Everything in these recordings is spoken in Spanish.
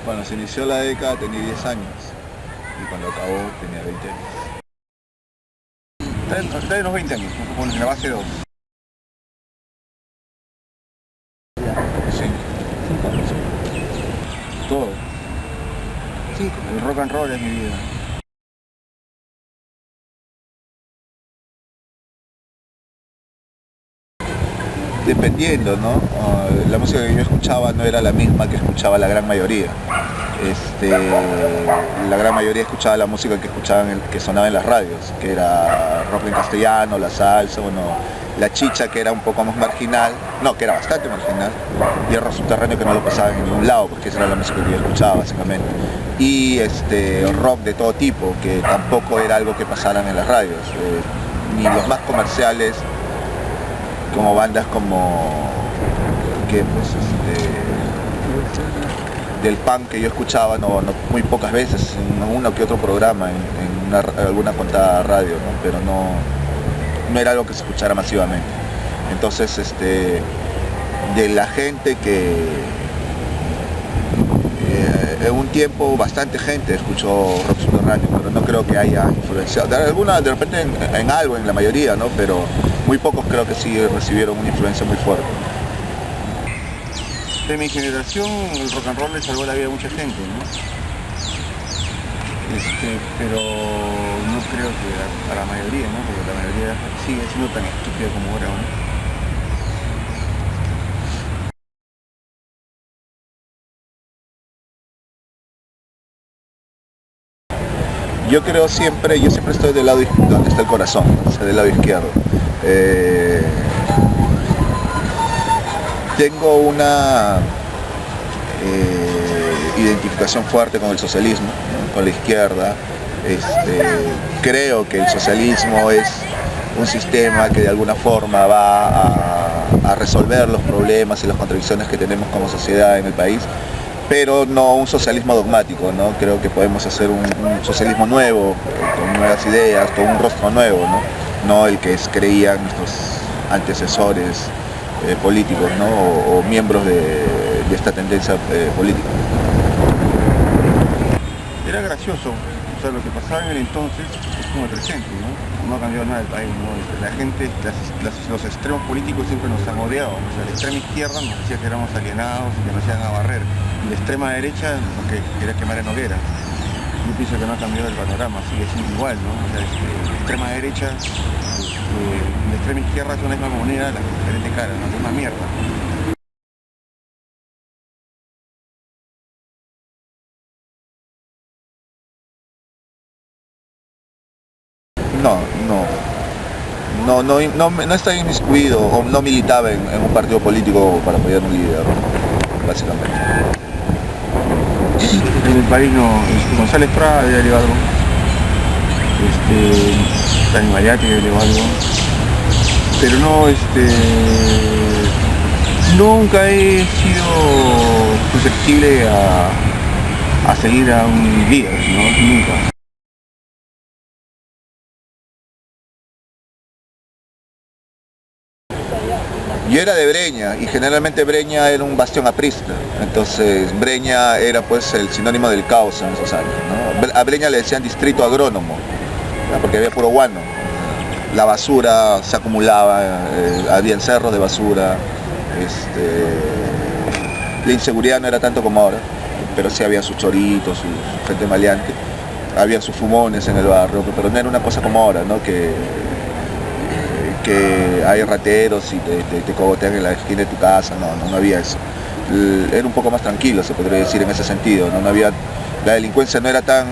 Cuando se inició la década tenía 10 años y cuando acabó tenía 20 años. Está de unos 20 años, con la base 2. Sí, todo. El rock and roll es mi vida. Dependiendo, ¿no? La música que yo escuchaba no era la misma que escuchaba la gran mayoría. La gran mayoría escuchaba la música que escuchaban, que sonaba en las radios, que era rock en castellano, la salsa, bueno, la chicha, que era un poco más marginal, no, que era bastante marginal, y el rock subterráneo, que no lo pasaban en ningún lado, porque esa era la música que yo escuchaba básicamente. Y rock de todo tipo, que tampoco era algo que pasaran en las radios, ni los más comerciales, como bandas como que pues del punk que yo escuchaba muy pocas veces en uno que otro programa en alguna contada radio, ¿no? Pero no era algo que se escuchara masivamente. Entonces de la gente que en un tiempo bastante gente escuchó rock subterráneo, pero no creo que haya influenciado, de repente en algo, en la mayoría, ¿no? Pero muy pocos creo que sí recibieron una influencia muy fuerte. De mi generación el rock and roll le salvó la vida a mucha gente, ¿no? Pero no creo que a la mayoría, ¿no? Porque la mayoría sigue siendo tan estúpida como ahora, ¿no? Yo siempre estoy del lado donde está el corazón, o sea, del lado izquierdo. Tengo una identificación fuerte con el socialismo, ¿no? Con la izquierda. Creo que el socialismo es un sistema que de alguna forma va a resolver los problemas y las contradicciones que tenemos como sociedad en el país, pero no un socialismo dogmático, ¿no? Creo que podemos hacer un socialismo nuevo, con nuevas ideas, con un rostro nuevo, no el que creían nuestros antecesores políticos, ¿no? o miembros de esta tendencia política. Era gracioso, o sea, lo que pasaba en el entonces es como el presente, ¿no? No ha cambiado nada el país, ¿no? La gente, los extremos políticos siempre nos han odiado, o sea, la extrema izquierda nos decía que éramos alienados y que nos iban a barrer, y la extrema derecha porque quería quemar en hoguera. Yo pienso que no ha cambiado el panorama, sigue siendo igual, ¿no? O sea, la extrema derecha y la extrema izquierda son la misma moneda, las diferentes caras, ¿no? Es una mierda. No, no estaba inmiscuido o no militaba en un partido político para apoyar a un líder, básicamente. En el país no, González Prada había llevado algo, Dani Mariatti había llevado algo, pero no, nunca he sido susceptible a seguir a un líder, ¿no? Nunca. Yo era de Breña y generalmente Breña era un bastión aprista, entonces Breña era pues el sinónimo del caos en esos años, ¿no? A Breña le decían distrito agrónomo, ¿no? Porque había puro guano, la basura se acumulaba, había cerros de basura, la inseguridad no era tanto como ahora, pero sí había sus choritos, su gente maleante, había sus fumones en el barrio, pero no era una cosa como ahora, ¿no? Que hay rateros y te cogotean en la esquina de tu casa, no había eso. Era un poco más tranquilo, se podría decir en ese sentido, no había, la delincuencia no era tan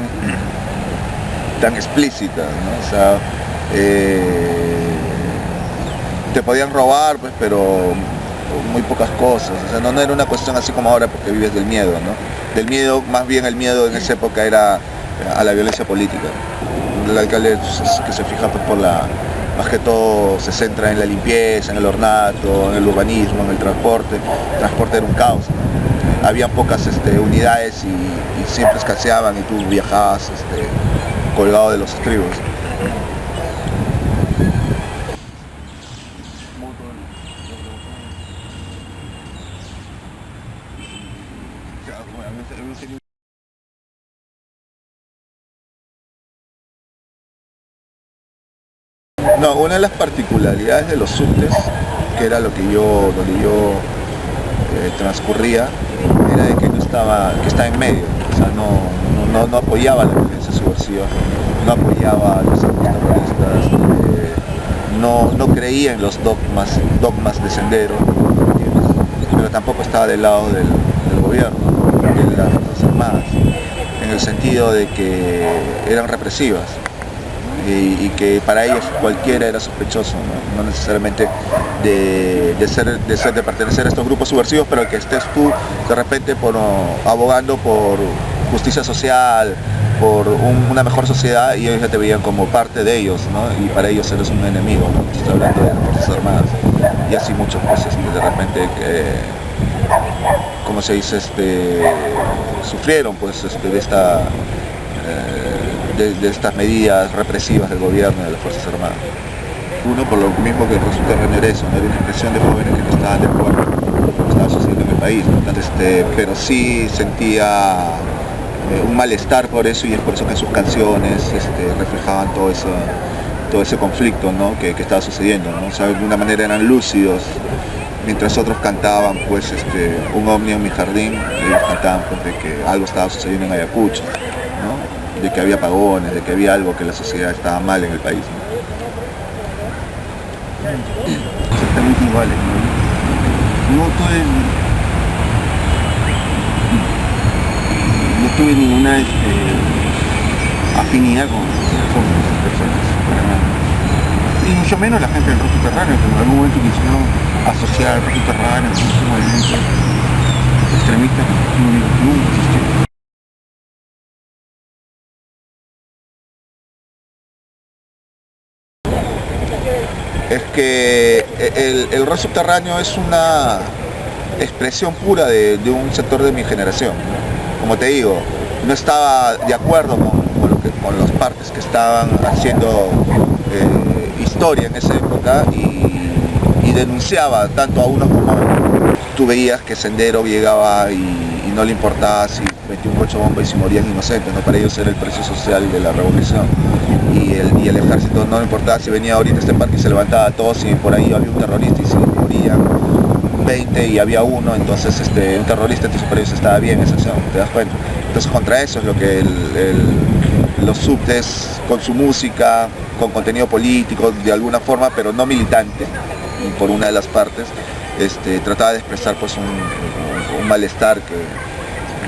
explícita, ¿no? O sea, te podían robar, pues, pero muy pocas cosas, o sea, no era una cuestión así como ahora porque vives del miedo, ¿no? Del miedo, más bien el miedo en esa época era a la violencia política. El alcalde que se fija pues más que todo se centra en la limpieza, en el ornato, en el urbanismo, en el transporte. El transporte era un caos, ¿no? Había pocas unidades y siempre escaseaban y tú viajabas colgado de los estribos. No, una de las particularidades de los subtes, que era lo que donde yo transcurría, era de que que estaba en medio, o sea, no apoyaba la violencia subversiva, no apoyaba a los terroristas, no creía en los dogmas de Sendero, pero tampoco estaba del lado del gobierno, de las Fuerzas Armadas, en el sentido de que eran represivas. Y que para ellos cualquiera era sospechoso, no necesariamente de pertenecer a estos grupos subversivos, pero que estés tú de repente abogando por justicia social, por una mejor sociedad, y ellos ya te veían como parte de ellos, ¿no? Y para ellos eres un enemigo, ¿no? Estoy hablando de las Fuerzas Armadas, y así muchos pues de repente como se dice, sufrieron pues de estas medidas represivas del gobierno y de las Fuerzas Armadas. Uno, por lo mismo que el Rosy Terráneo era eso, ¿no? Era una expresión de jóvenes que no estaban de acuerdo con lo que estaba sucediendo en el país, ¿no? Entonces, pero sí sentía un malestar por eso, y es por eso que en sus canciones reflejaban todo ese conflicto, ¿no? que estaba sucediendo, ¿no? O sea, de alguna manera eran lúcidos, mientras otros cantaban pues un ovni en mi jardín, ellos cantaban pues de que algo estaba sucediendo en Ayacucho, ¿no? De que había apagones, de que había algo, que la sociedad estaba mal en el país, ¿no? Exactamente iguales, ¿no? No tuve ninguna afinidad con esas personas, para nada. Y mucho menos la gente del Rosy Terráneo, que en algún momento quisieron asociar al Rosy Terráneo con ese movimiento extremista que nunca existió. Es que el rock subterráneo es una expresión pura de un sector de mi generación, ¿no? Como te digo, no estaba de acuerdo con las partes que estaban haciendo historia en esa época, y denunciaba tanto a uno como a otro. Tú veías que Sendero llegaba y no le importaba si 28 bombas y si morían inocentes, ¿no? Para ellos era el precio social de la revolución. Y el ejército no le importaba si venía ahorita a este parque y se levantaba a todos, y por ahí había un terrorista y si morían 20 y había uno, entonces un terrorista, entonces para ellos estaba bien esa acción, ¿te das cuenta? Entonces contra eso es lo que los subtes, con su música, con contenido político de alguna forma, pero no militante, por una de las partes, trataba de expresar pues un malestar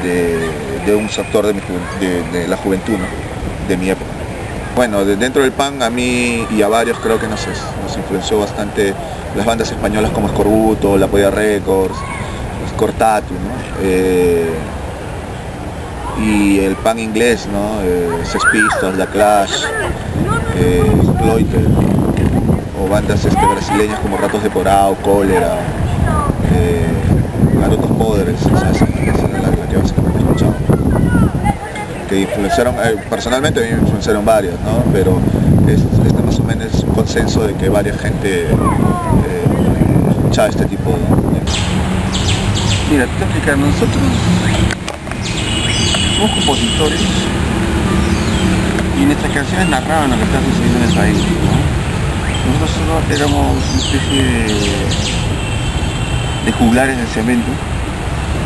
de un sector de la juventud, ¿no? De mi época. Bueno, dentro del punk a mí y a varios creo que nos influenció bastante las bandas españolas como Escorbuto, La Polla Records, Cortatu, ¿no? Y el punk inglés, ¿no? Sex Pistols, The Clash, Exploited, o bandas brasileñas como Ratos de Porao, Cólera, Garotos Podres, o sea, esa era la que básicamente escuchaba. Que influenciaron, personalmente a mí me influenciaron varios, ¿no? Pero más o menos un consenso de que varias gente escuchaba este tipo de... Mira, te voy a explicar, nosotros somos compositores y nuestras canciones narraban lo que está sucediendo en el país, ¿no? Nosotros solo éramos una especie de juglares de cemento,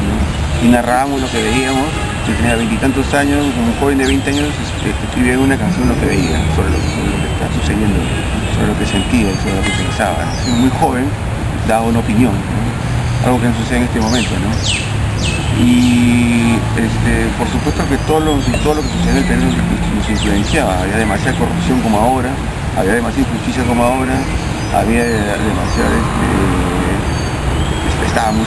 ¿no? Y narrábamos lo que veíamos. Yo tenía 20 y tantos años, como un joven de 20 años, escribía una canción lo que veía, sobre lo que está sucediendo, sobre lo que sentía, sobre lo que pensaba. Siendo muy joven, daba una opinión, ¿no? Algo que no sucede en este momento, ¿no? Y por supuesto que todo lo que sucedía en el Perú nos influenciaba. Había demasiada corrupción como ahora, había demasiada injusticia como ahora, había demasiada... estaba muy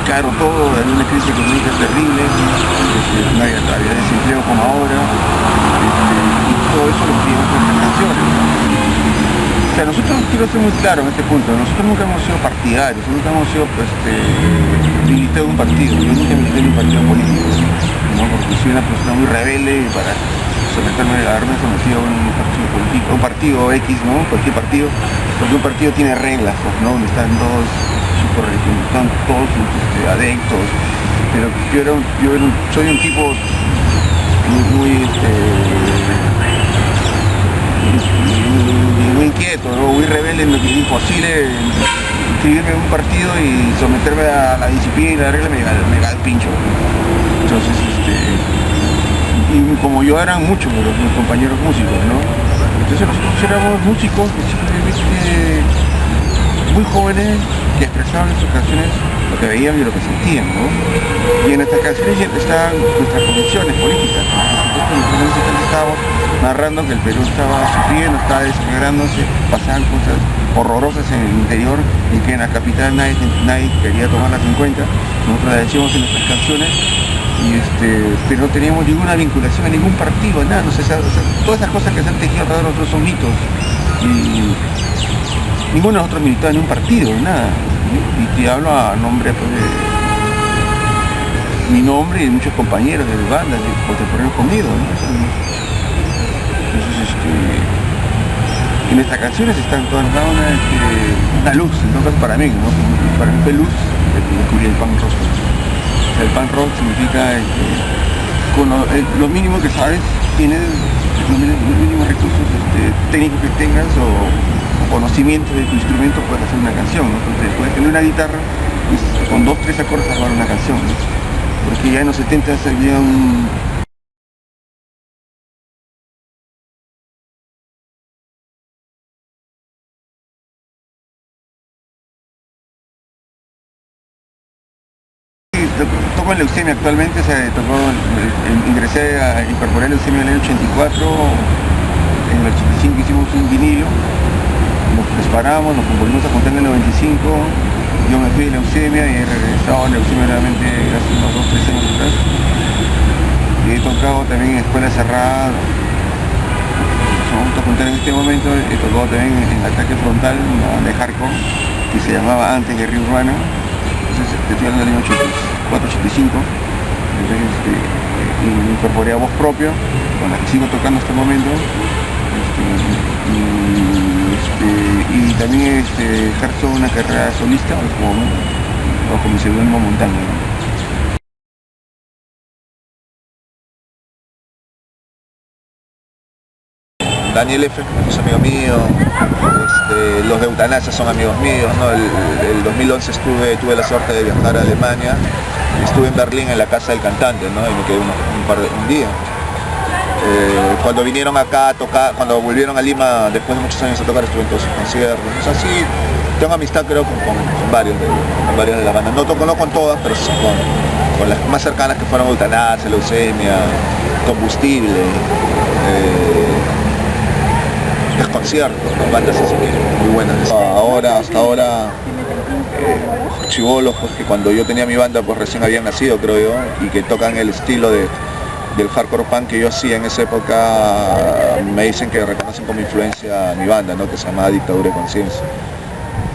caro todo, había una crisis económica terrible, no había desempleo como ahora, y todo eso lo vimos con las canciones. O sea, nosotros, quiero ser muy claro en este punto, nosotros nunca hemos sido partidarios, nunca hemos sido milité de un partido, yo nunca milité de un partido político, ¿no? Porque soy una persona muy rebelde y para haberme sometido a un partido político, un partido X, ¿no? Cualquier partido, porque un partido tiene reglas, ¿no? Donde están están todos adeptos, pero soy un tipo muy muy inquieto, ¿no? Muy rebelde, en lo que es imposible inscribirme en un partido y someterme a la disciplina y la regla me da el pincho. Entonces, y como yo eran muchos mis compañeros músicos, ¿no? Entonces nosotros éramos músicos simplemente muy jóvenes que expresaban en sus canciones lo que veían y lo que sentían, ¿no? Y en nuestras canciones estaban nuestras convicciones políticas, ¿no? Nosotros estábamos narrando que el Perú estaba sufriendo, estaba desintegrándose, pasaban cosas horrorosas en el interior y que en la capital nadie quería tomarlas en cuenta. Nosotros las decíamos en nuestras canciones, pero no teníamos ninguna vinculación a ningún partido, nada. O sea, todas esas cosas que se han tejido alrededor de nosotros son mitos. Y ninguno de nosotros militaba en un partido, nada. Y te hablo a nombre pues, de mi nombre y de muchos compañeros de bandas, de contemporáneos conmigo, ¿no? Entonces, en estas canciones están todas una luz, entonces para mí, ¿no? Para mí fue luz descubrí el punk rock. O sea, el punk rock significa con lo mínimo que sabes, tienes los mínimos recursos técnicos que tengas o conocimiento de tu instrumento puedes hacer una canción, ¿no? Entonces puedes tener una guitarra y con 2 o 3 acordes armar una canción, ¿no? Porque ya en los 70 había un toco en leucemia actualmente, o sea, incorporé a leucemia en el año 84, en el 85 hicimos un vinilo, nos preparamos, nos volvimos a juntar en el 95, yo me fui de leucemia y he regresado a leucemia nuevamente hace unos 2 o 3 años atrás. Y he tocado también en escuelas cerradas, nos vamos a juntar en este momento, he tocado también en Ataque Frontal, una banda de hardcore que se llamaba antes Guerrilla Urbana. Entonces estoy hablando del año 84-85, entonces me incorporé a voz propia, con la que sigo tocando hasta el momento, y también ejerzo una carrera solista bajo mi seudónimo Montaña, ¿no? Daniel F. es amigo mío, los de Eutanasia son amigos míos, ¿no? El 2011 tuve la suerte de viajar a Alemania, estuve en Berlín en la casa del cantante, ¿no? Y me quedé un día. Cuando vinieron acá a tocar, cuando volvieron a Lima después de muchos años a tocar, estuve en todos sus conciertos. O sea, sí, tengo amistad creo con varios de las bandas. No con todas, pero sí con las más cercanas que fueron Eutanasia, Leucemia, Combustible. Desconcierto, bandas así que muy buenas. Hasta ahora, chibolos pues, que cuando yo tenía mi banda pues recién habían nacido creo yo, y que tocan el estilo del hardcore punk que yo hacía en esa época, me dicen que reconocen como influencia a mi banda, ¿no? Que se llamaba Dictadura de Conciencia.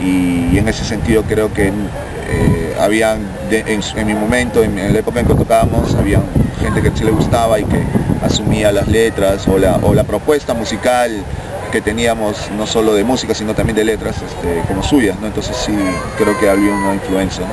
Y en ese sentido creo que en mi momento, en la época en que tocábamos, había gente que sí le gustaba y que asumía las letras o la propuesta musical que teníamos, no solo de música sino también de letras como suyas, ¿no? Entonces sí creo que había una influencia, ¿no?